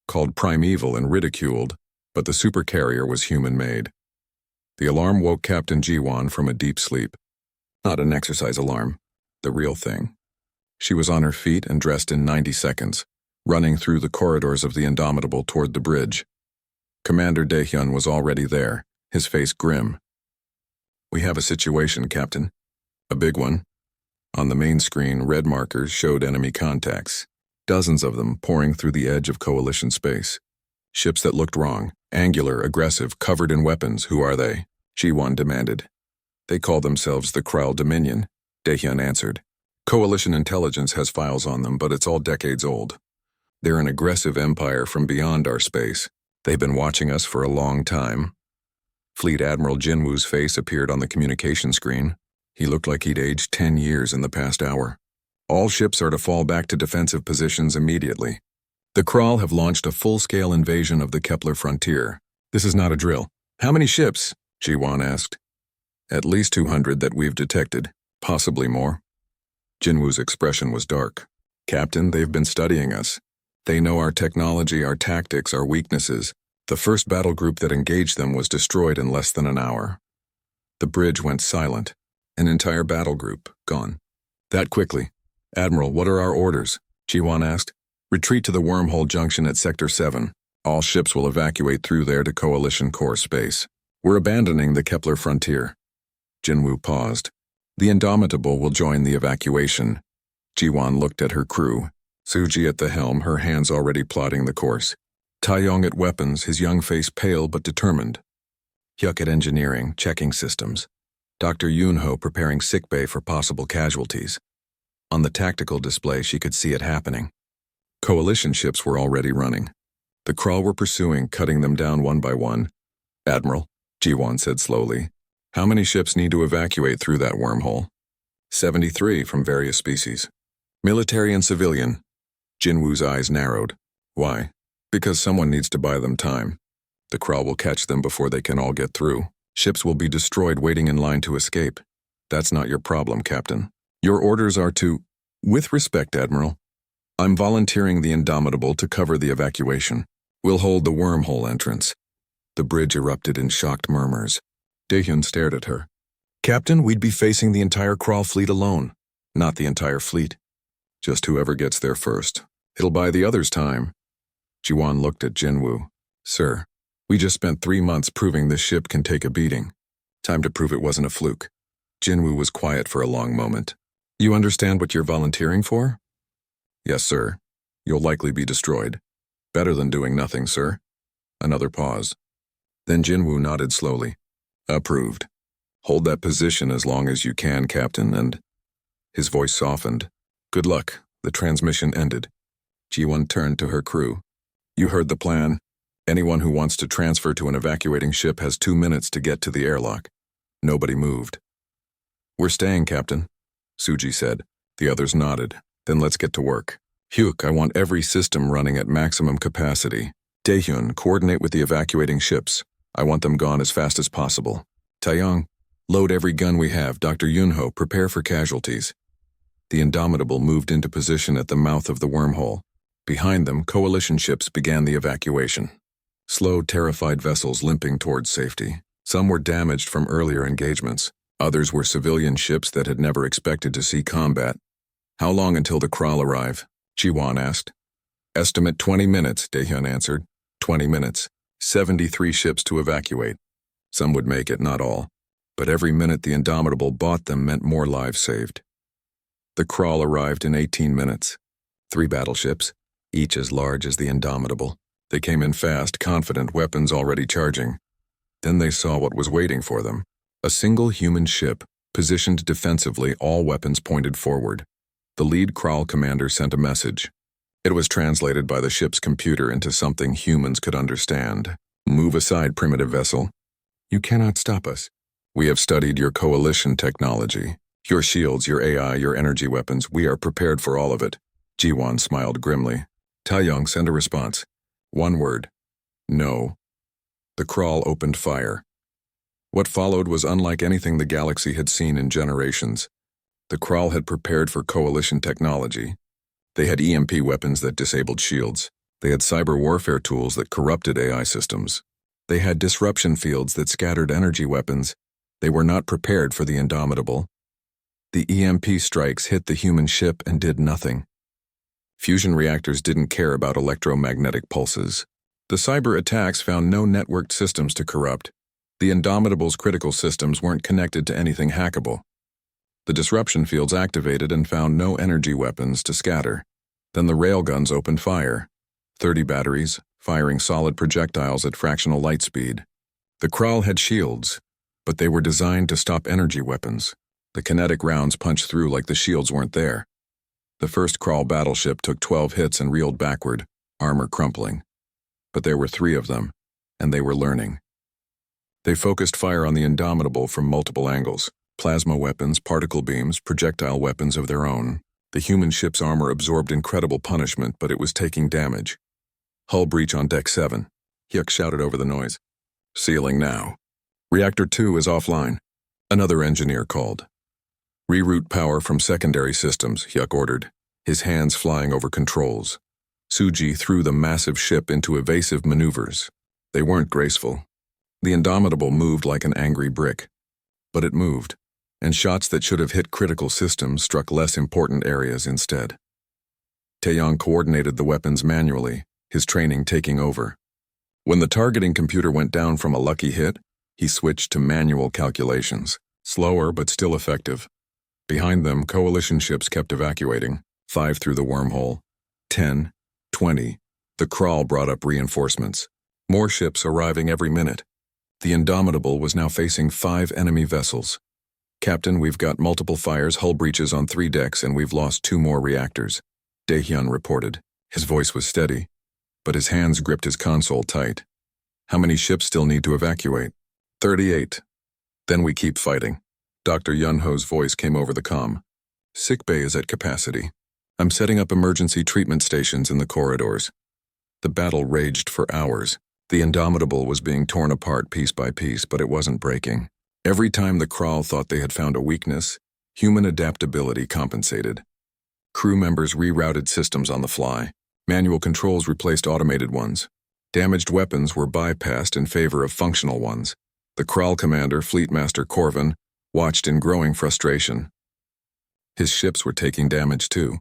called Primeval and Ridiculed, but the Supercarrier was human-made. The alarm woke Captain Jiwan from a deep sleep. Not an exercise alarm, the real thing. She was on her feet and dressed in 90 seconds, running through the corridors of the Indomitable toward the bridge. Commander Daehyun was already there, his face grim. "We have a situation, Captain. A big one." On the main screen, red markers showed enemy contacts, dozens of them pouring through the edge of Coalition space. Ships that looked wrong, angular, aggressive, covered in weapons. "Who are they?" Jiwan demanded. "They call themselves the Kral Dominion," Daehyun answered. "Coalition intelligence has files on them, but it's all decades old. They're an aggressive empire from beyond our space. They've been watching us for a long time." Fleet Admiral Jinwoo's face appeared on the communication screen. He looked like he'd aged 10 years in the past hour. "All ships are to fall back to defensive positions immediately. The Kral have launched a full-scale invasion of the Kepler frontier. This is not a drill." "How many ships?" Jiwan asked. "At least 200 that we've detected, possibly more." Jinwoo's expression was dark. "Captain, they've been studying us. They know our technology, our tactics, our weaknesses. The first battle group that engaged them was destroyed in less than an hour." The bridge went silent. An entire battle group, gone. That quickly. "Admiral, what are our orders?" Jiwan asked. "Retreat to the wormhole junction at Sector 7. All ships will evacuate through there to Coalition core space. We're abandoning the Kepler frontier." Jinwoo paused. "The Indomitable will join the evacuation." Jiwan looked at her crew. Suji at the helm, her hands already plotting the course. Taeyong at weapons, his young face pale but determined. Hyuk at engineering, checking systems. Dr. Yunho preparing sickbay for possible casualties. On the tactical display, she could see it happening. Coalition ships were already running. The Kral were pursuing, cutting them down one by one. "Admiral," Jiwan said slowly, "how many ships need to evacuate through that wormhole?" 73 from various species. "Military and civilian." Jinwoo's eyes narrowed. "Why?" "Because someone needs to buy them time. The Kral will catch them before they can all get through. Ships will be destroyed waiting in line to escape. That's not your problem, Captain. Your orders are to—" "With respect, Admiral, I'm volunteering the Indomitable to cover the evacuation. We'll hold the wormhole entrance." The bridge erupted in shocked murmurs. Daehyun stared at her. "Captain, we'd be facing the entire Kral fleet alone." "Not the entire fleet. Just whoever gets there first. It'll buy the others time." Jiwan looked at Jinwoo. "Sir, we just spent 3 months proving this ship can take a beating. Time to prove it wasn't a fluke." Jinwoo was quiet for a long moment. "You understand what you're volunteering for?" "Yes, sir. You'll likely be destroyed. Better than doing nothing, sir." Another pause. Then Jinwoo nodded slowly. "Approved. Hold that position as long as you can, Captain, and—" His voice softened. "Good luck." The transmission ended. Jiwon turned to her crew. "You heard the plan. Anyone who wants to transfer to an evacuating ship has 2 minutes to get to the airlock." Nobody moved. "We're staying, Captain," Suji said. The others nodded. "Then let's get to work. Hyuk, I want every system running at maximum capacity. Daehyun, coordinate with the evacuating ships. I want them gone as fast as possible. Taeyong, load every gun we have. Dr. Yunho, prepare for casualties." The Indomitable moved into position at the mouth of the wormhole. Behind them, Coalition ships began the evacuation. Slow, terrified vessels limping towards safety. Some were damaged from earlier engagements. Others were civilian ships that had never expected to see combat. "How long until the Kral arrive?" Jiwan asked. "Estimate 20 minutes, Daehyun answered. 20 minutes. 73 ships to evacuate. Some would make it, not all. But every minute the Indomitable bought them meant more lives saved." The Kral arrived in 18 minutes. 3 battleships, each as large as the Indomitable. They came in fast, confident, weapons already charging. Then they saw what was waiting for them. A single human ship, positioned defensively, all weapons pointed forward. The lead Kral commander sent a message. It was translated by the ship's computer into something humans could understand. "Move aside, primitive vessel. You cannot stop us. We have studied your coalition technology. Your shields, your AI, your energy weapons. We are prepared for all of it." Jiwan smiled grimly. "Taeyong, send a response. 1 word. No." The Kral opened fire. What followed was unlike anything the galaxy had seen in generations. The Kral had prepared for coalition technology. They had EMP weapons that disabled shields. They had cyber warfare tools that corrupted AI systems. They had disruption fields that scattered energy weapons. They were not prepared for the Indomitable. The EMP strikes hit the human ship and did nothing. Fusion reactors didn't care about electromagnetic pulses. The cyber attacks found no networked systems to corrupt. The Indomitable's critical systems weren't connected to anything hackable. The disruption fields activated and found no energy weapons to scatter. Then the railguns opened fire. 30 batteries, firing solid projectiles at fractional light speed. The Kral had shields, but they were designed to stop energy weapons. The kinetic rounds punched through like the shields weren't there. The first Kral battleship took 12 hits and reeled backward, armor crumpling. But there were 3 of them, and they were learning. They focused fire on the Indomitable from multiple angles. Plasma weapons, particle beams, projectile weapons of their own. The human ship's armor absorbed incredible punishment, but it was taking damage. Hull breach on Deck 7. Hyuk shouted over the noise. Sealing now. Reactor 2 is offline. Another engineer called. Reroute power from secondary systems, Hyuk ordered, his hands flying over controls. Suji threw the massive ship into evasive maneuvers. They weren't graceful. The Indomitable moved like an angry brick. But it moved, and shots that should have hit critical systems struck less important areas instead. Taeyong coordinated the weapons manually, his training taking over. When the targeting computer went down from a lucky hit, he switched to manual calculations, slower but still effective. Behind them, coalition ships kept evacuating, 5 through the wormhole, 10, 20. The Kral brought up reinforcements, more ships arriving every minute. The Indomitable was now facing 5 enemy vessels. Captain, we've got multiple fires, hull breaches on 3 decks, and we've lost 2 more reactors, Daehyun reported. His voice was steady, but his hands gripped his console tight. How many ships still need to evacuate? 38. Then we keep fighting. Dr. Yunho's voice came over the comm. Sickbay is at capacity. I'm setting up emergency treatment stations in the corridors. The battle raged for hours. The Indomitable was being torn apart piece by piece, but it wasn't breaking. Every time the Kral thought they had found a weakness, human adaptability compensated. Crew members rerouted systems on the fly. Manual controls replaced automated ones. Damaged weapons were bypassed in favor of functional ones. The Kral commander, Fleetmaster Corvin, watched in growing frustration. His ships were taking damage too.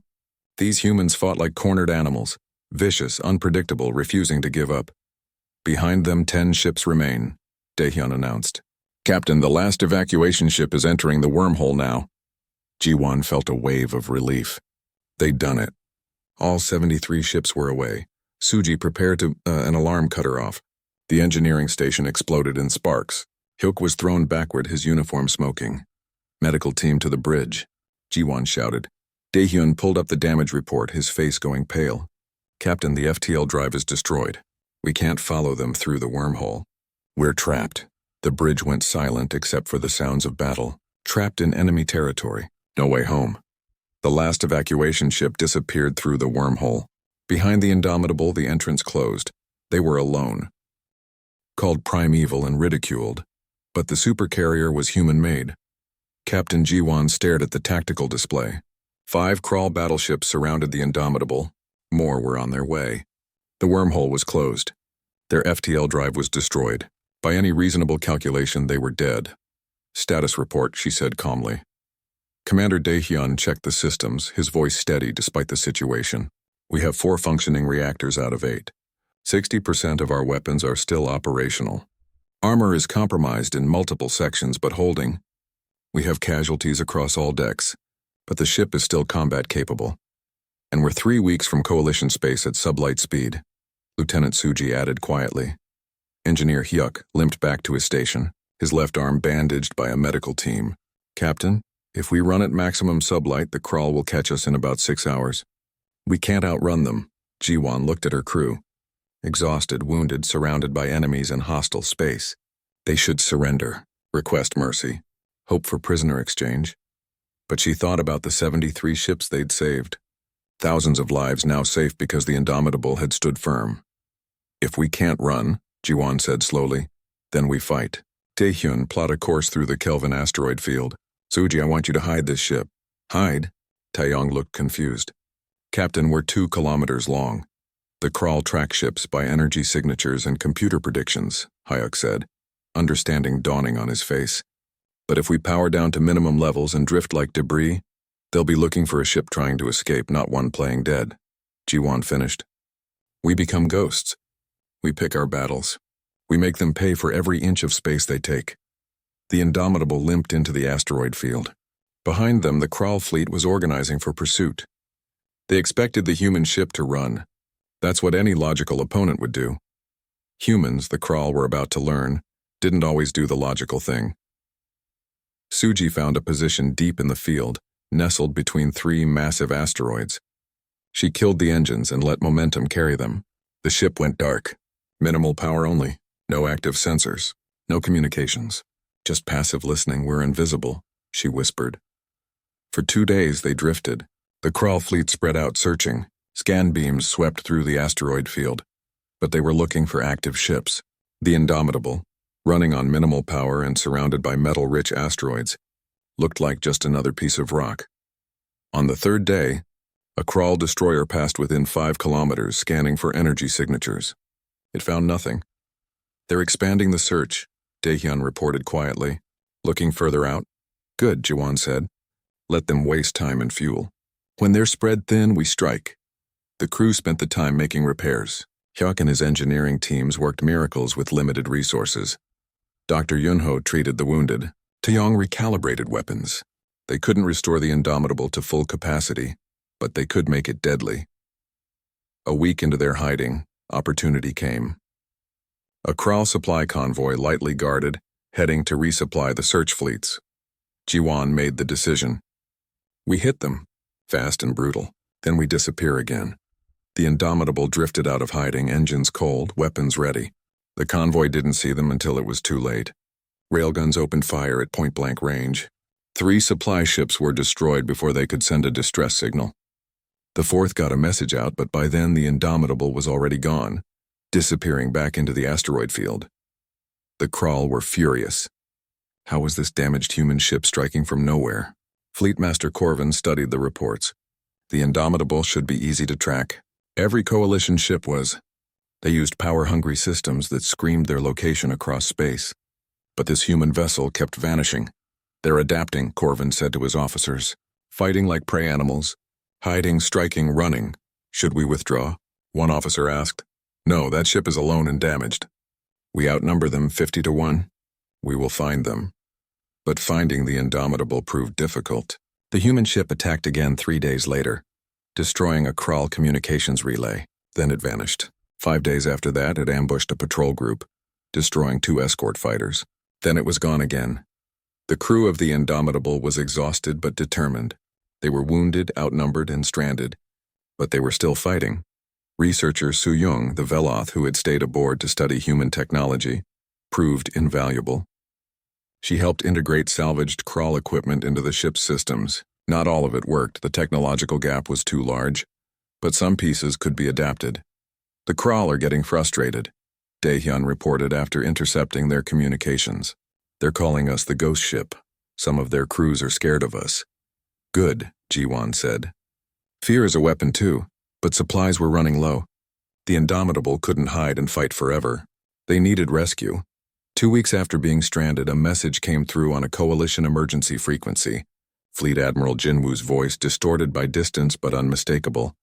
These humans fought like cornered animals, vicious, unpredictable, refusing to give up. Behind them 10 ships remain, Daehyun announced. Captain, the last evacuation ship is entering the wormhole now. Ji-won felt a wave of relief. They'd done it. All 73 ships were away. Suji prepared to an alarm cut her off. The engineering station exploded in sparks. Hyuk was thrown backward, his uniform smoking. Medical team to the bridge, Ji-won shouted. Daehyun pulled up the damage report, his face going pale. Captain, the FTL drive is destroyed. We can't follow them through the wormhole. We're trapped. The bridge went silent except for the sounds of battle. Trapped in enemy territory. No way home. The last evacuation ship disappeared through the wormhole. Behind the Indomitable, the entrance closed. They were alone. Called Primeval and Ridiculed. But the Supercarrier was human-made. Captain Ji-won stared at the tactical display. 5 Kral battleships surrounded the Indomitable. More were on their way. The wormhole was closed. Their FTL drive was destroyed. By any reasonable calculation, they were dead. Status report, she said calmly. Commander Daehyun checked the systems, his voice steady despite the situation. We have 4 functioning reactors out of 8. 60% of our weapons are still operational. Armor is compromised in multiple sections but holding. We have casualties across all decks, but the ship is still combat capable. And we're 3 weeks from coalition space at sublight speed, Lieutenant Suji added quietly. Engineer Hyuk limped back to his station, his left arm bandaged by a medical team. Captain, if we run at maximum sublight, the Kral will catch us in about 6 hours. We can't outrun them. Ji-won looked at her crew. Exhausted, wounded, surrounded by enemies in hostile space. They should surrender, request mercy, hope for prisoner exchange. But she thought about the 73 ships they'd saved. Thousands of lives now safe because the Indomitable had stood firm. If we can't run, Ji-won said slowly, then we fight. Daehyun plot a course through the Kelvin asteroid field. Suji, I want you to hide this ship. Hide? Taeyong looked confused. Captain, we're 2 kilometers long. The Kral track ships by energy signatures and computer predictions, Hayek said, understanding dawning on his face. But if we power down to minimum levels and drift like debris, they'll be looking for a ship trying to escape, not one playing dead. Jiwan finished. We become ghosts. We pick our battles. We make them pay for every inch of space they take. The Indomitable limped into the asteroid field. Behind them, the Kral fleet was organizing for pursuit. They expected the human ship to run. That's what any logical opponent would do. Humans, the Kral were about to learn, didn't always do the logical thing. Suji found a position deep in the field, nestled between 3 massive asteroids. She killed the engines and let momentum carry them. The ship went dark. Minimal power only. No active sensors. No communications. Just passive listening. We're invisible, she whispered. For 2 days they drifted. The Kral fleet spread out searching. Scan beams swept through the asteroid field. But they were looking for active ships. The Indomitable, running on minimal power and surrounded by metal-rich asteroids, looked like just another piece of rock. On the 3rd day, a Kral destroyer passed within 5 kilometers, scanning for energy signatures. It found nothing. They're expanding the search, Daehyun reported quietly. Looking further out? Good, Jiwan said. Let them waste time and fuel. When they're spread thin, we strike. The crew spent the time making repairs. Hyuk and his engineering teams worked miracles with limited resources. Dr. Yunho treated the wounded. Taeyong recalibrated weapons. They couldn't restore the Indomitable to full capacity, but they could make it deadly. A week into their hiding, opportunity came. A Kral supply convoy lightly guarded, heading to resupply the search fleets. Jiwan made the decision. We hit them, fast and brutal, then we disappear again. The Indomitable drifted out of hiding, engines cold, weapons ready. The convoy didn't see them until it was too late. Railguns opened fire at point-blank range. 3 supply ships were destroyed before they could send a distress signal. The 4th got a message out, but by then the Indomitable was already gone, disappearing back into the asteroid field. The Kral were furious. How was this damaged human ship striking from nowhere? Fleetmaster Corvin studied the reports. The Indomitable should be easy to track. Every coalition ship was. They used power-hungry systems that screamed their location across space. But this human vessel kept vanishing. They're adapting, Corvin said to his officers. Fighting like prey animals. Hiding, striking, running. Should we withdraw? One officer asked. No, that ship is alone and damaged. We outnumber them 50 to 1. We will find them. But finding the Indomitable proved difficult. The human ship attacked again 3 days later, destroying a Kral communications relay. Then it vanished. 5 days after that, it ambushed a patrol group, destroying 2 escort fighters. Then it was gone again. The crew of the Indomitable was exhausted but determined. They were wounded, outnumbered, and stranded, but they were still fighting. Researcher Soo-young, the Veloth who had stayed aboard to study human technology, proved invaluable. She helped integrate salvaged Kral equipment into the ship's systems. Not all of it worked, the technological gap was too large, but some pieces could be adapted. The Kral are getting frustrated, Daehyun reported after intercepting their communications. They're calling us the ghost ship. Some of their crews are scared of us. Good, Jiwan said. Fear is a weapon too, but supplies were running low. The Indomitable couldn't hide and fight forever. They needed rescue. 2 weeks after being stranded, a message came through on a coalition emergency frequency. Fleet Admiral Jinwoo's voice distorted by distance but unmistakable.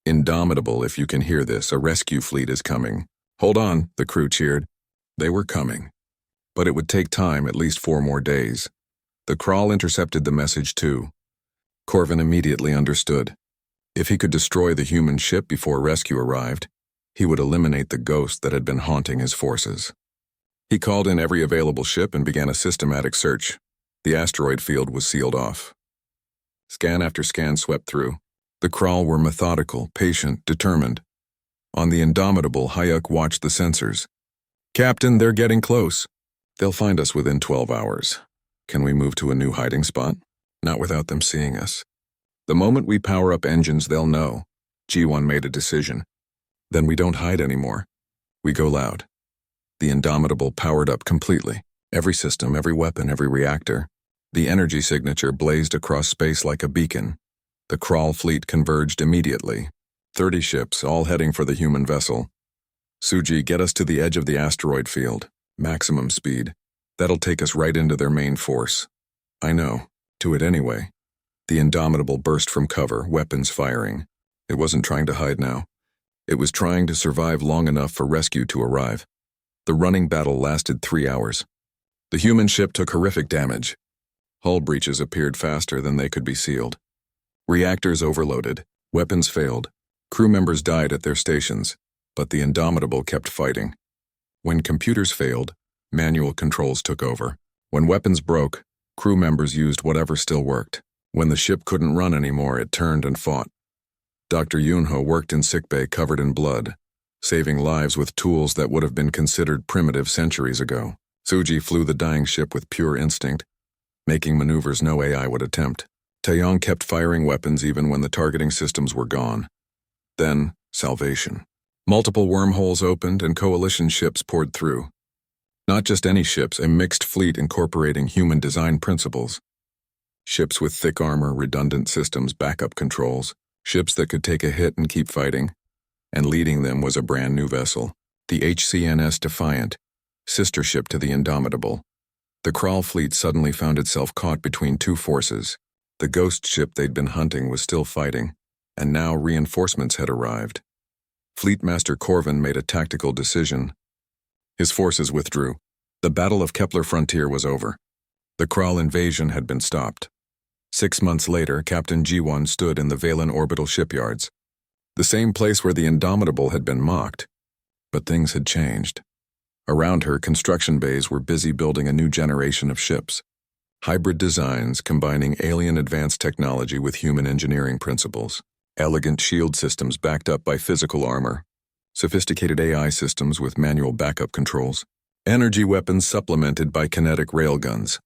Indomitable, if you can hear this, a rescue fleet is coming. Hold on, the crew cheered. They were coming. But it would take time, at least 4 more days. The Kral intercepted the message too. Corvin immediately understood. If he could destroy the human ship before rescue arrived, he would eliminate the ghost that had been haunting his forces. He called in every available ship and began a systematic search. The asteroid field was sealed off. Scan after scan swept through. The Kral were methodical, patient, determined. On the Indomitable, Hayek watched the sensors. Captain, they're getting close. They'll find us within 12 hours. Can we move to a new hiding spot? Not without them seeing us. The moment we power up engines, they'll know. G1 made a decision. Then we don't hide anymore. We go loud. The Indomitable powered up completely. Every system, every weapon, every reactor. The energy signature blazed across space like a beacon. The Kral fleet converged immediately. 30 ships, all heading for the human vessel. Suji, get us to the edge of the asteroid field. Maximum speed. That'll take us right into their main force. I know. Do it anyway. The Indomitable burst from cover, weapons firing. It wasn't trying to hide now. It was trying to survive long enough for rescue to arrive. The running battle lasted 3 hours. The human ship took horrific damage. Hull breaches appeared faster than they could be sealed. Reactors overloaded. Weapons failed. Crew members died at their stations, but the Indomitable kept fighting. When computers failed, manual controls took over. When weapons broke, crew members used whatever still worked. When the ship couldn't run anymore, it turned and fought. Dr. Yunho worked in sickbay covered in blood, saving lives with tools that would have been considered primitive centuries ago. Suji flew the dying ship with pure instinct, making maneuvers no AI would attempt. Taeyong kept firing weapons even when the targeting systems were gone. Then, salvation. Multiple wormholes opened and coalition ships poured through. Not just any ships, a mixed fleet incorporating human design principles. Ships with thick armor, redundant systems, backup controls. Ships that could take a hit and keep fighting. And leading them was a brand new vessel, the HCNS Defiant, sister ship to the Indomitable. The Kral fleet suddenly found itself caught between two forces. The ghost ship they'd been hunting was still fighting, and now reinforcements had arrived. Fleet Master Corvin made a tactical decision. His forces withdrew. The Battle of Kepler Frontier was over. The Kral invasion had been stopped. 6 months later, Captain Jiwon stood in the Valen orbital shipyards, the same place where the Indomitable had been mocked. But things had changed. Around her, construction bays were busy building a new generation of ships. Hybrid designs combining alien advanced technology with human engineering principles. Elegant shield systems backed up by physical armor. Sophisticated AI systems with manual backup controls. Energy weapons supplemented by kinetic railguns.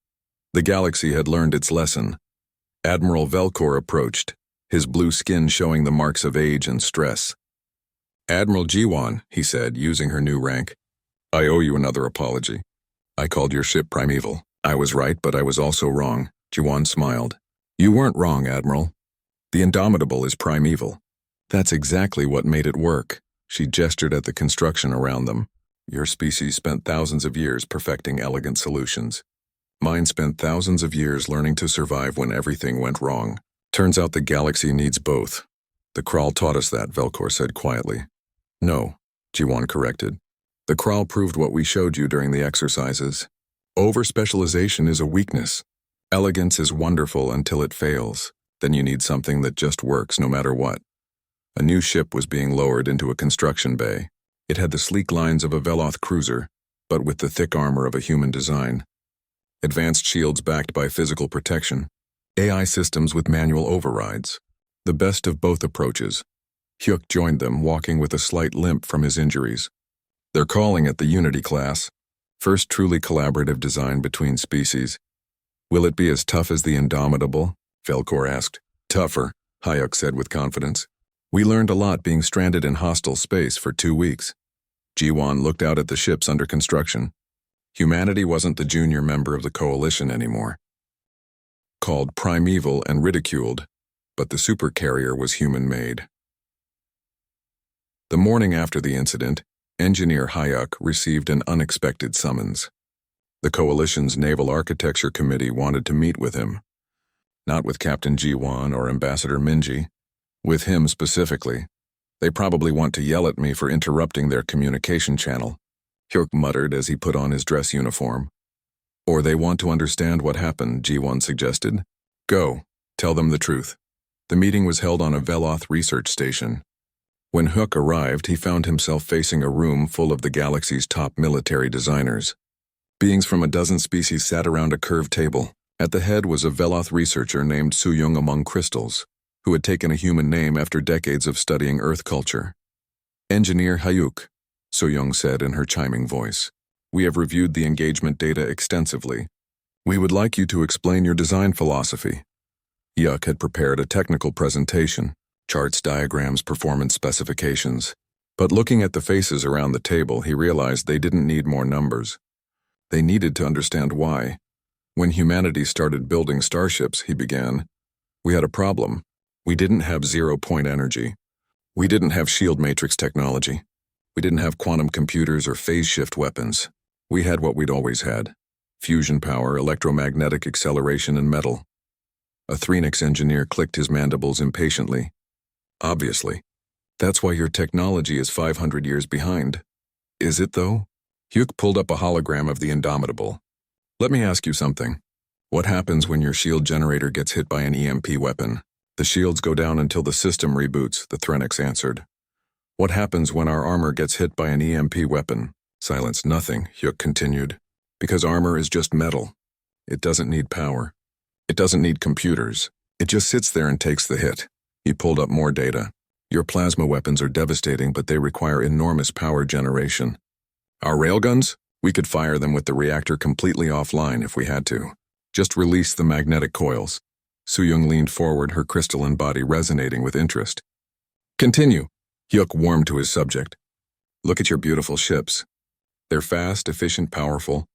The galaxy had learned its lesson. Admiral Velcor approached, his blue skin showing the marks of age and stress. "Admiral Jiwon," he said, using her new rank, "I owe you another apology. I called your ship Primeval. I was right, but I was also wrong." Jiwon smiled. "You weren't wrong, Admiral. The Indomitable is primeval." That's exactly what made it work. She gestured at the construction around them. "Your species spent thousands of years perfecting elegant solutions. Mine spent thousands of years learning to survive when everything went wrong. Turns out the galaxy needs both." "The Kral taught us that," Velcor said quietly. "No," Jiwon corrected. "The Kral proved what we showed you during the exercises. Over-specialization is a weakness. Elegance is wonderful until it fails. Then you need something that just works no matter what." A new ship was being lowered into a construction bay. It had the sleek lines of a Veloth cruiser, but with the thick armor of a human design. Advanced shields backed by physical protection. AI systems with manual overrides. The best of both approaches. Hyuk joined them, walking with a slight limp from his injuries. "They're calling it the Unity class. First truly collaborative design between species. Will it be as tough as the Indomitable?" Velcor asked. "Tougher," Hyuk said with confidence. "We learned a lot being stranded in hostile space for 2 weeks." Jiwon looked out at the ships under construction. Humanity wasn't the junior member of the coalition anymore. Called Primeval and Ridiculed, but the Supercarrier was human-made. The morning after the incident, Engineer Hyuk received an unexpected summons. The Coalition's Naval Architecture Committee wanted to meet with him. Not with Captain Jiwon or Ambassador Minji. With him specifically. "They probably want to yell at me for interrupting their communication channel," Hyuk muttered as he put on his dress uniform. "Or they want to understand what happened," Jiwon suggested. "Go. Tell them the truth." The meeting was held on a Veloth research station. When Hyuk arrived, he found himself facing a room full of the galaxy's top military designers. Beings from a dozen species sat around a curved table. At the head was a Veloth researcher named Suyung among Crystals, who had taken a human name after decades of studying Earth culture. "Engineer Hyuk," Suyung said in her chiming voice, "we have reviewed the engagement data extensively. We would like you to explain your design philosophy." Hyuk had prepared a technical presentation, charts, diagrams, performance specifications. But looking at the faces around the table, he realized they didn't need more numbers. They needed to understand why. "When humanity started building starships," he began, "we had a problem. We didn't have zero-point energy. We didn't have shield matrix technology. We didn't have quantum computers or phase shift weapons. We had what we'd always had: fusion power, electromagnetic acceleration, and metal. A Threenix engineer clicked his mandibles impatiently. Obviously. That's why your technology is 500 years behind. Is it, though? Hugh pulled up a hologram of the Indomitable. Let me ask you something. What happens when your shield generator gets hit by an EMP weapon? The shields go down until the system reboots, the Threenix answered. What happens when our armor gets hit by an EMP weapon? Silence. Nothing, Hugh continued. Because armor is just metal. It doesn't need power. It doesn't need computers. It just sits there and takes the hit. He pulled up more data. Your plasma weapons are devastating, but they require enormous power generation. Our railguns? We could fire them with the reactor completely offline if we had to. Just release the magnetic coils. Su-Yung leaned forward, her crystalline body resonating with interest. Continue. Hyuk warmed to his subject. Look at your beautiful ships. They're fast, efficient, powerful,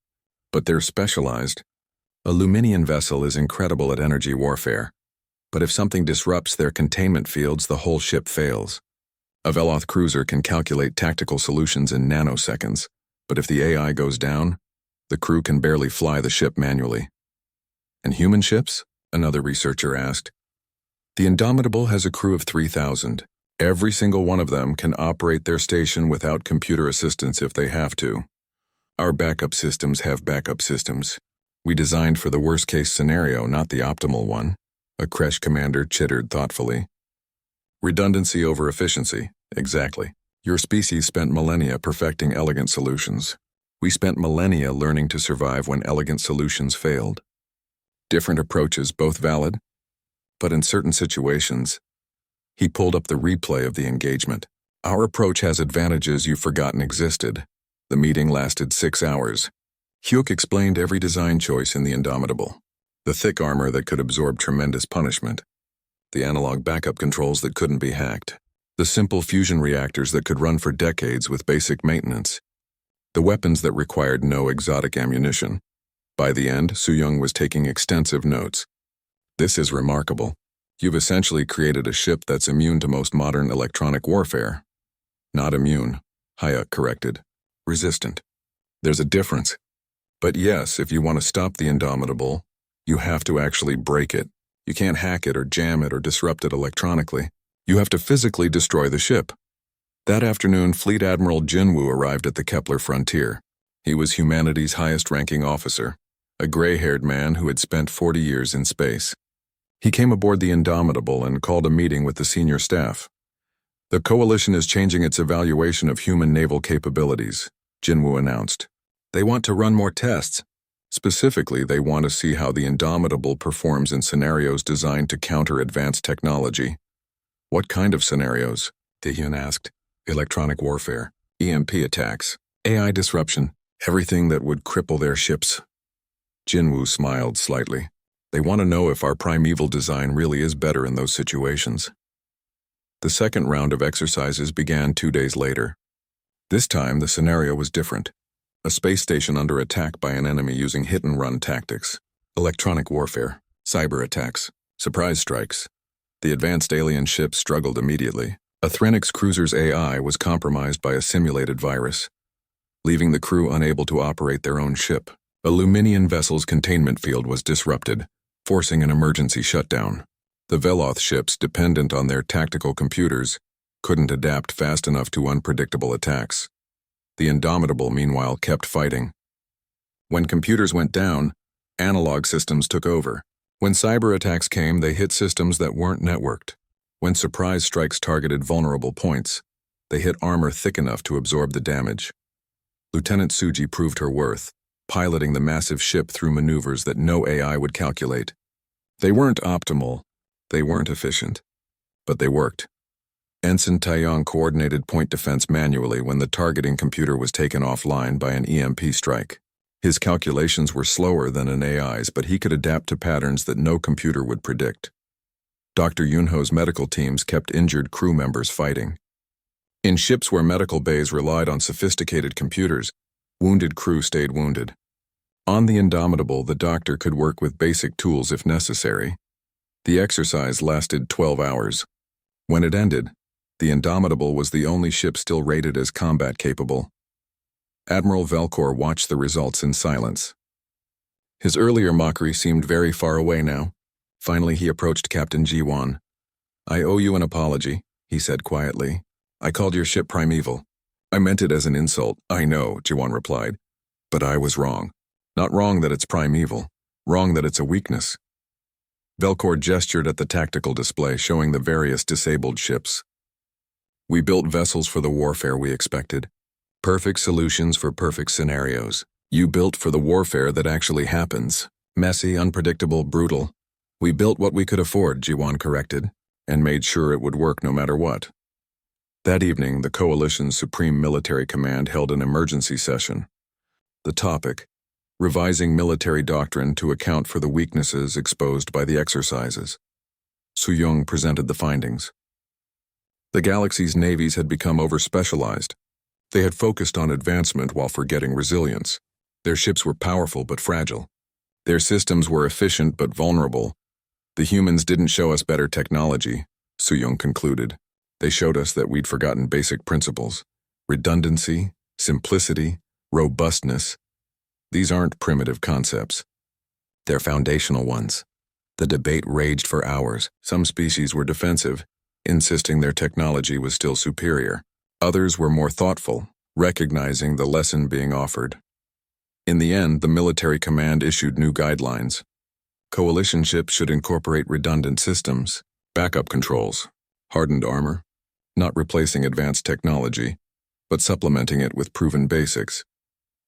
but they're specialized. A Luminian vessel is incredible at energy warfare, but if something disrupts their containment fields, the whole ship fails. A Veloth cruiser can calculate tactical solutions in nanoseconds, but if the AI goes down, the crew can barely fly the ship manually. And human ships? Another researcher asked. The Indomitable has a crew of 3,000. Every single one of them can operate their station without computer assistance if they have to. Our backup systems have backup systems. We designed for the worst-case scenario, not the optimal one. A Kresh commander chittered thoughtfully. Redundancy over efficiency. Exactly. Your species spent millennia perfecting elegant solutions. We spent millennia learning to survive when elegant solutions failed. Different approaches, both valid, but in certain situations. He pulled up the replay of the engagement. Our approach has advantages you've forgotten existed. The meeting lasted 6 hours. Hyuk explained every design choice in the Indomitable. The thick armor that could absorb tremendous punishment. The analog backup controls that couldn't be hacked. The simple fusion reactors that could run for decades with basic maintenance. The weapons that required no exotic ammunition. By the end, Su-Yung was taking extensive notes. This is remarkable. You've essentially created a ship that's immune to most modern electronic warfare. Not immune, Hyuk corrected. Resistant. There's a difference. But yes, if you want to stop the Indomitable, you have to actually break it. You can't hack it or jam it or disrupt it electronically. You have to physically destroy the ship. That afternoon, Fleet Admiral Jinwoo arrived at the Kepler frontier. He was humanity's highest-ranking officer, a gray-haired man who had spent 40 years in space. He came aboard the Indomitable and called a meeting with the senior staff. The coalition is changing its evaluation of human naval capabilities, Jinwoo announced. They want to run more tests. Specifically, they want to see how the Indomitable performs in scenarios designed to counter advanced technology. What kind of scenarios? Taehyun asked. Electronic warfare, EMP attacks, AI disruption, everything that would cripple their ships. Jinwoo smiled slightly. They want to know if our primeval design really is better in those situations. The second round of exercises began 2 days later. This time, the scenario was different. A space station under attack by an enemy using hit-and-run tactics, electronic warfare, cyber attacks, surprise strikes. The advanced alien ship struggled immediately. A Threenix cruiser's AI was compromised by a simulated virus, leaving the crew unable to operate their own ship. A Luminian vessel's containment field was disrupted, forcing an emergency shutdown. The Veloth ships, dependent on their tactical computers, couldn't adapt fast enough to unpredictable attacks. The Indomitable, meanwhile, kept fighting. When computers went down, analog systems took over. When cyber attacks came, they hit systems that weren't networked. When surprise strikes targeted vulnerable points, they hit armor thick enough to absorb the damage. Lieutenant Suji proved her worth, piloting the massive ship through maneuvers that no AI would calculate. They weren't optimal, they weren't efficient, but they worked. Ensign Taeyong coordinated point defense manually when the targeting computer was taken offline by an EMP strike. His calculations were slower than an AI's, but he could adapt to patterns that no computer would predict. Dr. Yunho's medical teams kept injured crew members fighting. In ships where medical bays relied on sophisticated computers, wounded crew stayed wounded. On the Indomitable, the doctor could work with basic tools if necessary. The exercise lasted 12 hours. When it ended, The Indomitable was the only ship still rated as combat capable. Admiral Velcor watched the results in silence. His earlier mockery seemed very far away now. Finally, he approached Captain Jiwan. "I owe you an apology," he said quietly. "I called your ship Primeval. I meant it as an insult." "I know," Jiwan replied. "But I was wrong. Not wrong that it's primeval. Wrong that it's a weakness." Velcor gestured at the tactical display showing the various disabled ships. "We built vessels for the warfare we expected. Perfect solutions for perfect scenarios. You built for the warfare that actually happens. Messy, unpredictable, brutal. We built what we could afford," Jiwan corrected, "and made sure it would work no matter what." That evening, the Coalition's Supreme Military Command held an emergency session. The topic: revising military doctrine to account for the weaknesses exposed by the exercises. Su-young presented the findings. The galaxy's navies had become over-specialized. They had focused on advancement while forgetting resilience. Their ships were powerful but fragile. Their systems were efficient but vulnerable. "The humans didn't show us better technology," Su-young concluded. "They showed us that we'd forgotten basic principles. Redundancy, simplicity, robustness. These aren't primitive concepts. They're foundational ones." The debate raged for hours. Some species were defensive, insisting their technology was still superior. Others were more thoughtful, recognizing the lesson being offered. In the end, the military command issued new guidelines. Coalition ships should incorporate redundant systems, backup controls, hardened armor, not replacing advanced technology, but supplementing it with proven basics.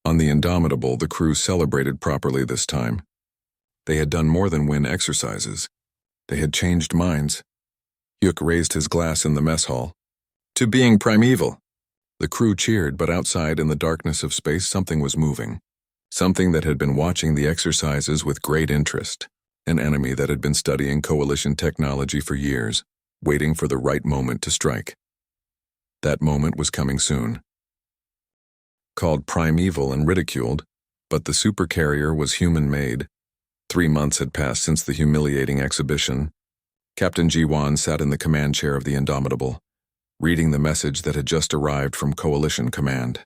On the Indomitable, the crew celebrated properly this time. They had done more than win exercises. They had changed minds. Hyuk raised his glass in the mess hall. "To being primeval." The crew cheered, but outside in the darkness of space something was moving. Something that had been watching the exercises with great interest. An enemy that had been studying Coalition technology for years, waiting for the right moment to strike. That moment was coming soon. Called Primeval and Ridiculed, but the Supercarrier was human-made. 3 months had passed since the humiliating exhibition. Captain Jiwan sat in the command chair of the Indomitable, reading the message that had just arrived from Coalition Command.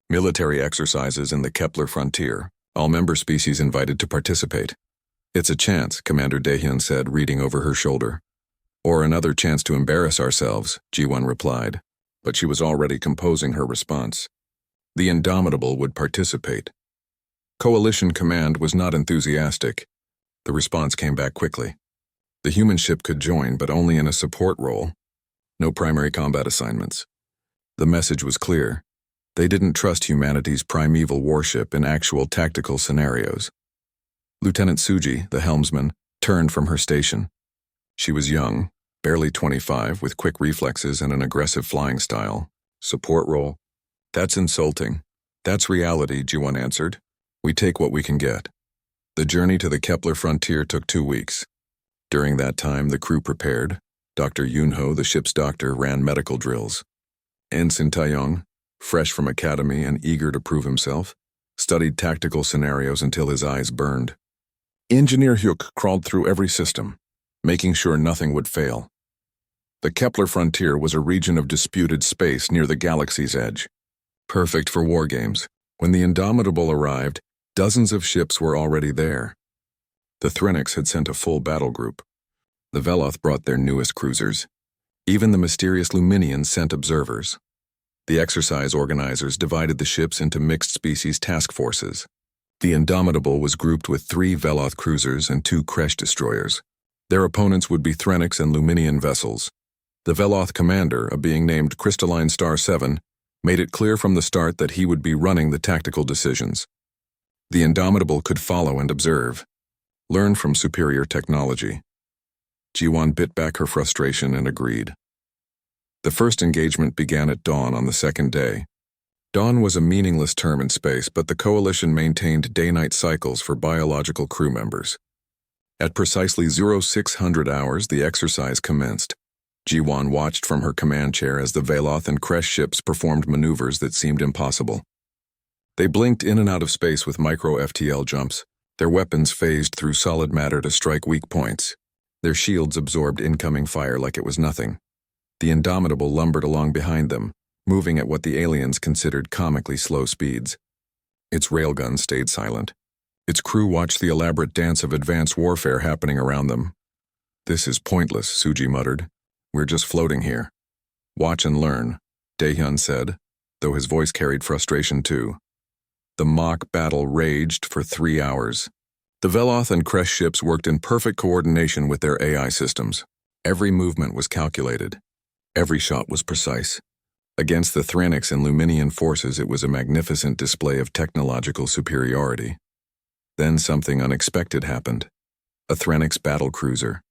"Military exercises in the Kepler frontier. All member species invited to participate." "It's a chance," Commander Daehyun said, reading over her shoulder. "Or another chance to embarrass ourselves," Jiwan replied, but she was already composing her response. The Indomitable would participate. Coalition Command was not enthusiastic. The response came back quickly. The human ship could join, but only in a support role. No primary combat assignments. The message was clear. They didn't trust humanity's primeval warship in actual tactical scenarios. Lieutenant Suji, the helmsman, turned from her station. She was young, barely 25, with quick reflexes and an aggressive flying style. "Support role? That's insulting." "That's reality," Jiwan answered. "We take what we can get." The journey to the Kepler frontier took 2 weeks. During that time, the crew prepared. Dr. Yunho, the ship's doctor, ran medical drills. Ensign Taeyong, fresh from academy and eager to prove himself, studied tactical scenarios until his eyes burned. Engineer Hyuk crawled through every system, making sure nothing would fail. The Kepler frontier was a region of disputed space near the galaxy's edge. Perfect for war games. When the Indomitable arrived, dozens of ships were already there. The Threnics had sent a full battle group. The Veloth brought their newest cruisers. Even the mysterious Luminians sent observers. The exercise organizers divided the ships into mixed species task forces. The Indomitable was grouped with 3 Veloth cruisers and 2 Kresh destroyers. Their opponents would be Threnics and Luminian vessels. The Veloth commander, a being named Crystalline Star 7, made it clear from the start that he would be running the tactical decisions. The Indomitable could follow and observe, learn from superior technology. Jiwan bit back her frustration and agreed. The first engagement began at dawn on the second day. Dawn was a meaningless term in space, but the Coalition maintained day-night cycles for biological crew members. At precisely 0600 hours, the exercise commenced. Jiwan watched from her command chair as the Veloth and Kresh ships performed maneuvers that seemed impossible. They blinked in and out of space with micro-FTL jumps. Their weapons phased through solid matter to strike weak points. Their shields absorbed incoming fire like it was nothing. The Indomitable lumbered along behind them, moving at what the aliens considered comically slow speeds. Its railgun stayed silent. Its crew watched the elaborate dance of advanced warfare happening around them. "This is pointless," Suji muttered. "We're just floating here." "Watch and learn," Daehyun said, though his voice carried frustration too. The mock battle raged for 3 hours. The Veloth and Kresh ships worked in perfect coordination with their AI systems. Every movement was calculated. Every shot was precise. Against the Thranix and Luminian forces, it was a magnificent display of technological superiority. Then something unexpected happened. A Thranix battlecruiser,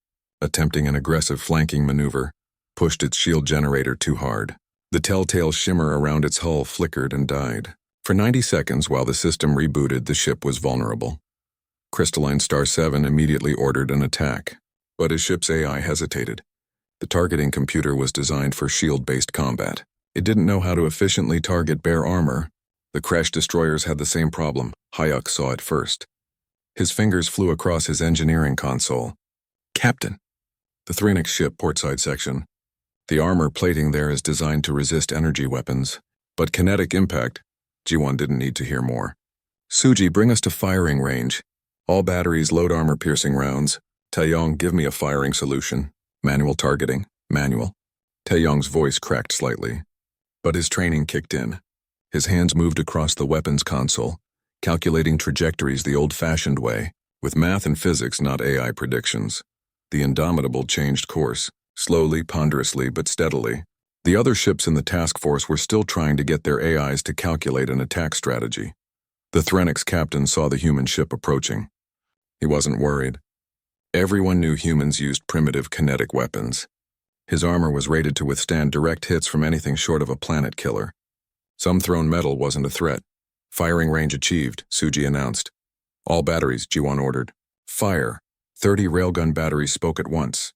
attempting an aggressive flanking maneuver, pushed its shield generator too hard. The telltale shimmer around its hull flickered and died. For 90 seconds, while the system rebooted, the ship was vulnerable. Crystalline Star 7 immediately ordered an attack, but his ship's AI hesitated. The targeting computer was designed for shield-based combat. It didn't know how to efficiently target bare armor. The Kresh destroyers had the same problem. Hyuk saw it first. His fingers flew across his engineering console. "Captain." The Thranix ship portside section. The armor plating there is designed to resist energy weapons, but kinetic impact. Ji-won didn't need to hear more. "Suji, bring us to firing range. All batteries load armor-piercing rounds. Taeyong, give me a firing solution. Manual targeting. Manual." Taeyong's voice cracked slightly, but his training kicked in. His hands moved across the weapons console, calculating trajectories the old-fashioned way, with math and physics, not AI predictions. The Indomitable changed course, slowly, ponderously, but steadily. The other ships in the task force were still trying to get their AIs to calculate an attack strategy. The Thranix captain saw the human ship approaching. He wasn't worried. Everyone knew humans used primitive kinetic weapons. His armor was rated to withstand direct hits from anything short of a planet killer. Some thrown metal wasn't a threat. "Firing range achieved," Suji announced. "All batteries," Ji-won ordered. "Fire." 30 railgun batteries spoke at once.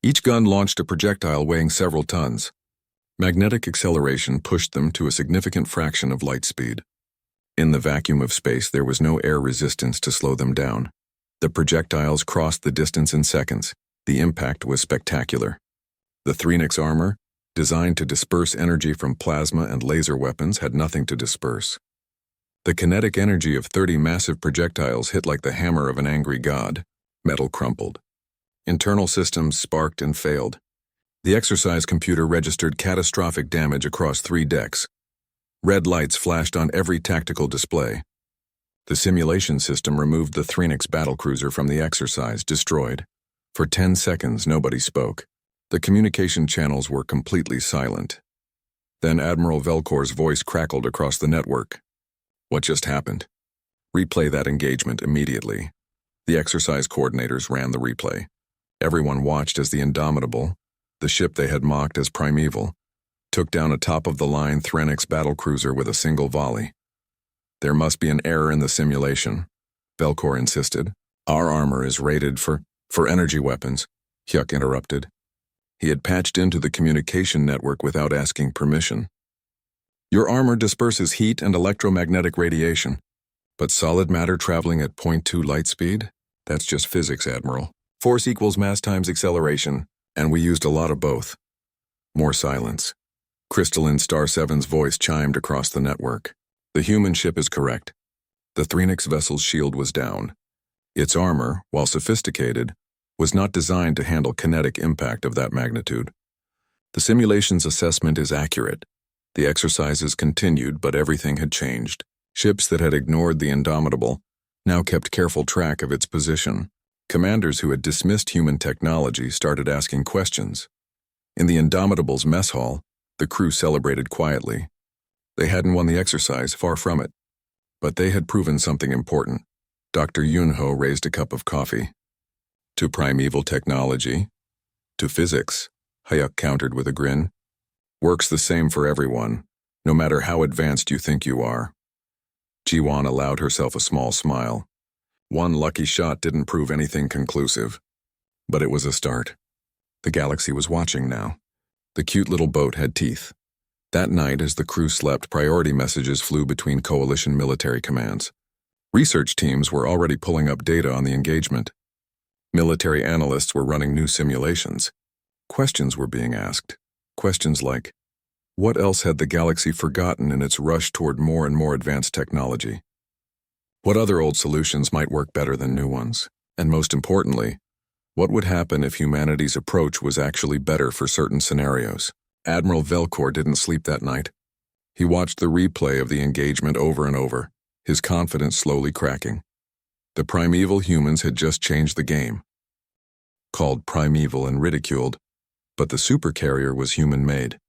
Each gun launched a projectile weighing several tons. Magnetic acceleration pushed them to a significant fraction of light speed. In the vacuum of space, there was no air resistance to slow them down. The projectiles crossed the distance in seconds. The impact was spectacular. The Thranix armor, designed to disperse energy from plasma and laser weapons, had nothing to disperse. The kinetic energy of 30 massive projectiles hit like the hammer of an angry god. Metal crumpled. Internal systems sparked and failed. The exercise computer registered catastrophic damage across 3 decks. Red lights flashed on every tactical display. The simulation system removed the Thranix battlecruiser from the exercise, destroyed. For 10 seconds, nobody spoke. The communication channels were completely silent. Then Admiral Velkor's voice crackled across the network. "What just happened? Replay that engagement immediately." The exercise coordinators ran the replay. Everyone watched as the Indomitable, the ship they had mocked as Primeval, took down a top-of-the-line Thranix battlecruiser with a single volley. "There must be an error in the simulation," Velkor insisted. "Our armor is rated for energy weapons," Hyuk interrupted. He had patched into the communication network without asking permission. "Your armor disperses heat and electromagnetic radiation, but solid matter traveling at 0.2 light speed? That's just physics, Admiral. Force equals mass times acceleration, and we used a lot of both." More silence. Crystalline Star 7's voice chimed across the network. "The human ship is correct. The Thranix vessel's shield was down. Its armor, while sophisticated, was not designed to handle kinetic impact of that magnitude. The simulation's assessment is accurate. The exercises continued, but everything had changed. Ships that had ignored the Indomitable now kept careful track of its position. Commanders who had dismissed human technology started asking questions. In the Indomitable's mess hall, the crew celebrated quietly. They hadn't won the exercise, far from it. But they had proven something important. Dr. Yunho raised a cup of coffee. "To primeval technology, to physics," Hyuk countered with a grin. "Works the same for everyone, no matter how advanced you think you are." Ji-won allowed herself a small smile. One lucky shot didn't prove anything conclusive, but it was a start. The galaxy was watching now. The cute little boat had teeth. That night, as the crew slept, priority messages flew between coalition military commands. Research teams were already pulling up data on the engagement. Military analysts were running new simulations. Questions were being asked. Questions like, what else had the galaxy forgotten in its rush toward more and more advanced technology? What other old solutions might work better than new ones? And most importantly, what would happen if humanity's approach was actually better for certain scenarios? Admiral Velcor didn't sleep that night. He watched the replay of the engagement over and over, his confidence slowly cracking. The primeval humans had just changed the game. Called Primeval and Ridiculed, but the Supercarrier was human-made.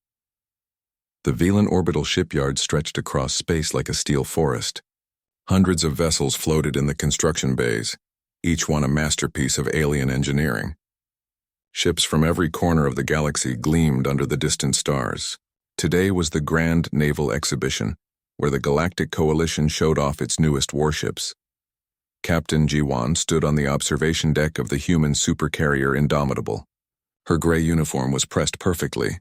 The Velan orbital shipyard stretched across space like a steel forest. Hundreds of vessels floated in the construction bays, each one a masterpiece of alien engineering. Ships from every corner of the galaxy gleamed under the distant stars. Today was the Grand Naval Exhibition, where the Galactic Coalition showed off its newest warships. Captain Jiwan stood on the observation deck of the human supercarrier Indomitable. Her gray uniform was pressed perfectly,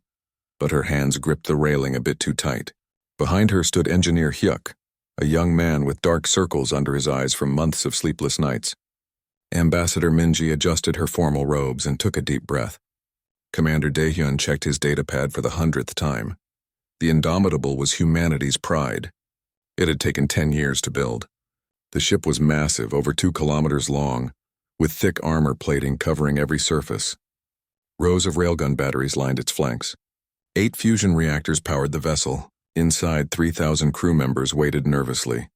but her hands gripped the railing a bit too tight. Behind her stood Engineer Hyuk, a young man with dark circles under his eyes from months of sleepless nights. Ambassador Minji adjusted her formal robes and took a deep breath. Commander Daehyun checked his datapad for the 100th time. The Indomitable was humanity's pride. It had taken 10 years to build. The ship was massive, over 2 kilometers long, with thick armor plating covering every surface. Rows of railgun batteries lined its flanks. 8 fusion reactors powered the vessel. Inside, 3,000 crew members waited nervously.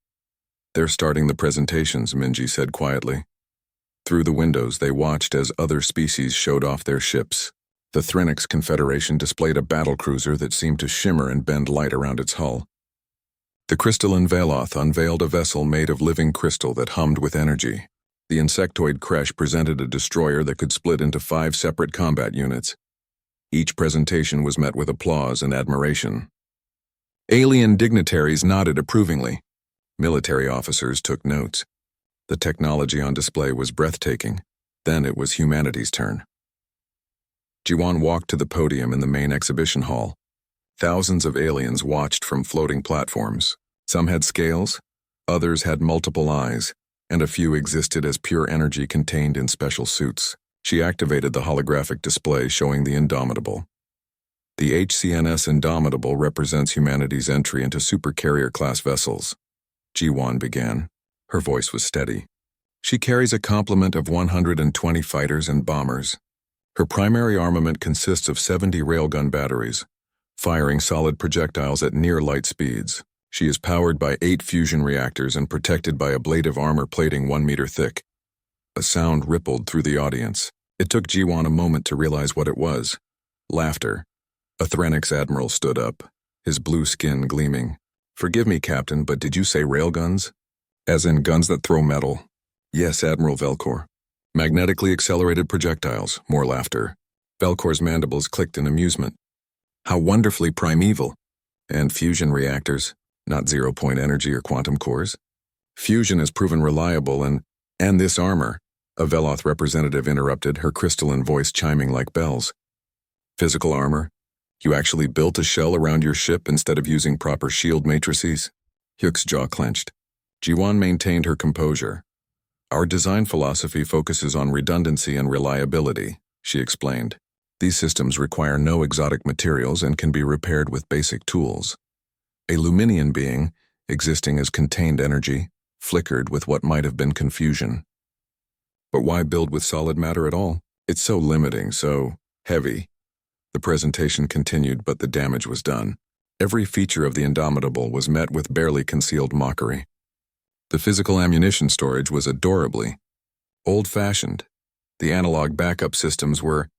"They're starting the presentations," Minji said quietly. Through the windows, they watched as other species showed off their ships. The Threnix Confederation displayed a battlecruiser that seemed to shimmer and bend light around its hull. The crystalline Veloth unveiled a vessel made of living crystal that hummed with energy. The insectoid Kresh presented a destroyer that could split into 5 separate combat units. Each presentation was met with applause and admiration. Alien dignitaries nodded approvingly. Military officers took notes. The technology on display was breathtaking. Then it was humanity's turn. Jiwan walked to the podium in the main exhibition hall. Thousands of aliens watched from floating platforms. Some had scales, others had multiple eyes, and a few existed as pure energy contained in special suits. She activated the holographic display showing the Indomitable. The HCNS Indomitable represents humanity's entry into supercarrier-class vessels. Jiwan began. Her voice was steady. She carries a complement of 120 fighters and bombers. Her primary armament consists of 70 railgun batteries, firing solid projectiles at near light speeds. She is powered by 8 fusion reactors and protected by ablative armor plating 1 meter thick. A sound rippled through the audience. It took Jiwan a moment to realize what it was. Laughter. A Threnix admiral stood up, his blue skin gleaming. "Forgive me, Captain, but did you say railguns? As in guns that throw metal?" "Yes, Admiral Velcor." "Magnetically accelerated projectiles." More laughter. Velcor's mandibles clicked in amusement. "How wonderfully primeval." "And fusion reactors, not zero-point energy or quantum cores." "Fusion has proven reliable and this armor," a Veloth representative interrupted, her crystalline voice chiming like bells. "Physical armor? You actually built a shell around your ship instead of using proper shield matrices?" Hyuk's jaw clenched. Jiwan maintained her composure. "Our design philosophy focuses on redundancy and reliability," she explained. "These systems require no exotic materials and can be repaired with basic tools." A Luminian being, existing as contained energy, flickered with what might have been confusion. "But why build with solid matter at all? It's so limiting, so heavy." The presentation continued, but the damage was done. Every feature of the Indomitable was met with barely concealed mockery. The physical ammunition storage was adorably old-fashioned. The analog backup systems were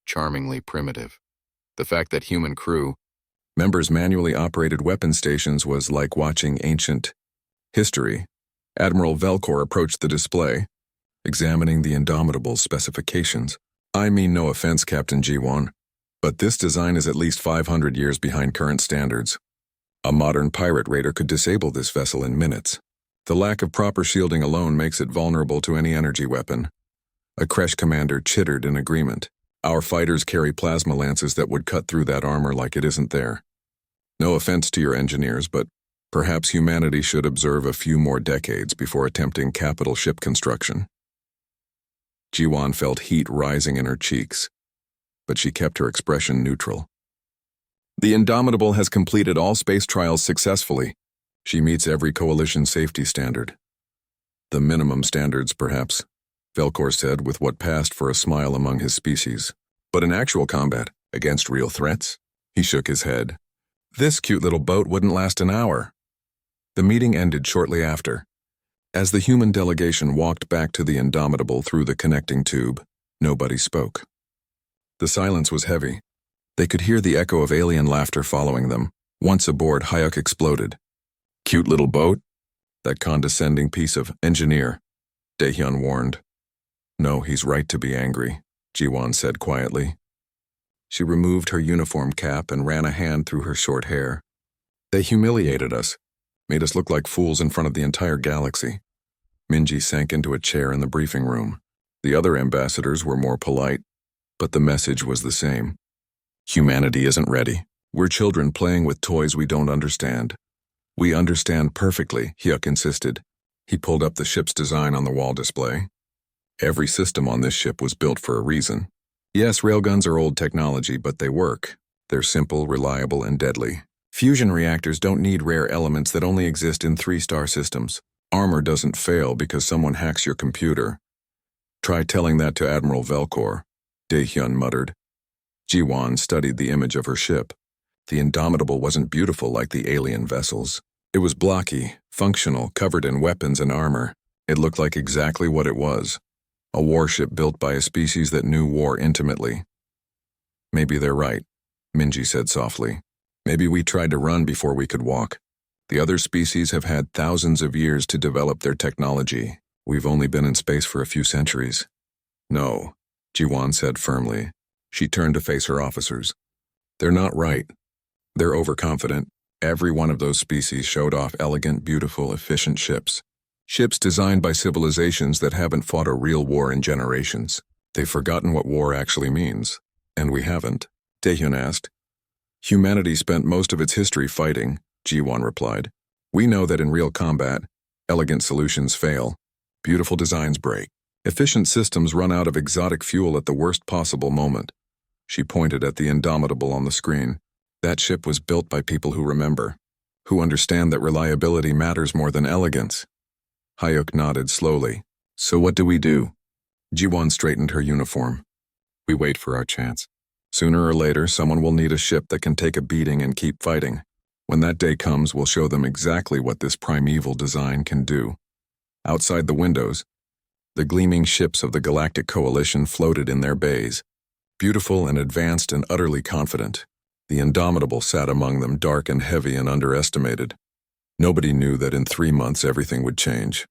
charmingly primitive. The fact that human crew members manually operated weapon stations was like watching ancient history. Admiral Velcor approached the display, examining the Indomitable's specifications. "I mean no offense, Captain Jiwan, but this design is at least 500 years behind current standards. A modern pirate raider could disable this vessel in minutes. The lack of proper shielding alone makes it vulnerable to any energy weapon." A Kresh commander chittered in agreement. "Our fighters carry plasma lances that would cut through that armor like it isn't there. No offense to your engineers, but perhaps humanity should observe a few more decades before attempting capital ship construction." Jiwan felt heat rising in her cheeks, but she kept her expression neutral. The Indomitable has completed all space trials successfully. She meets every coalition safety standard. The minimum standards, perhaps, Velcor said with what passed for a smile among his species. But in actual combat, against real threats? He shook his head. This cute little boat wouldn't last an hour. The meeting ended shortly after. As the human delegation walked back to the Indomitable through the connecting tube, nobody spoke. The silence was heavy. They could hear the echo of alien laughter following them. Once aboard, Hayuk exploded. Cute little boat? That condescending piece of engineer, Daehyun warned. No, he's right to be angry, Jiwon said quietly. She removed her uniform cap and ran a hand through her short hair. They humiliated us, made us look like fools in front of the entire galaxy. Minji sank into a chair in the briefing room. The other ambassadors were more polite, but the message was the same. Humanity isn't ready. We're children playing with toys we don't understand. We understand perfectly, Hyuk insisted. He pulled up the ship's design on the wall display. Every system on this ship was built for a reason. Yes, railguns are old technology, but they work. They're simple, reliable, and deadly. Fusion reactors don't need rare elements that only exist in 3-star systems. Armor doesn't fail because someone hacks your computer. Try telling that to Admiral Velcor, Daehyun muttered. Jiwon studied the image of her ship. The Indomitable wasn't beautiful like the alien vessels. It was blocky, functional, covered in weapons and armor. It looked like exactly what it was. A warship built by a species that knew war intimately. Maybe they're right, Minji said softly. Maybe we tried to run before we could walk. The other species have had thousands of years to develop their technology. We've only been in space for a few centuries. No, Jiwon said firmly. She turned to face her officers. They're not right. They're overconfident. Every one of those species showed off elegant, beautiful, efficient ships. Ships designed by civilizations that haven't fought a real war in generations. They've forgotten what war actually means. And we haven't, Daehyun asked. Humanity spent most of its history fighting, Jiwon replied. We know that in real combat, elegant solutions fail. Beautiful designs break. Efficient systems run out of exotic fuel at the worst possible moment. She pointed at the Indomitable on the screen. That ship was built by people who remember, who understand that reliability matters more than elegance. Hayuk nodded slowly. So what do we do? Jiwon straightened her uniform. We wait for our chance. Sooner or later, someone will need a ship that can take a beating and keep fighting. When that day comes, we'll show them exactly what this primeval design can do. Outside the windows, the gleaming ships of the Galactic Coalition floated in their bays. Beautiful and advanced and utterly confident. The Indomitable sat among them, dark and heavy and underestimated. Nobody knew that in 3 months everything would change.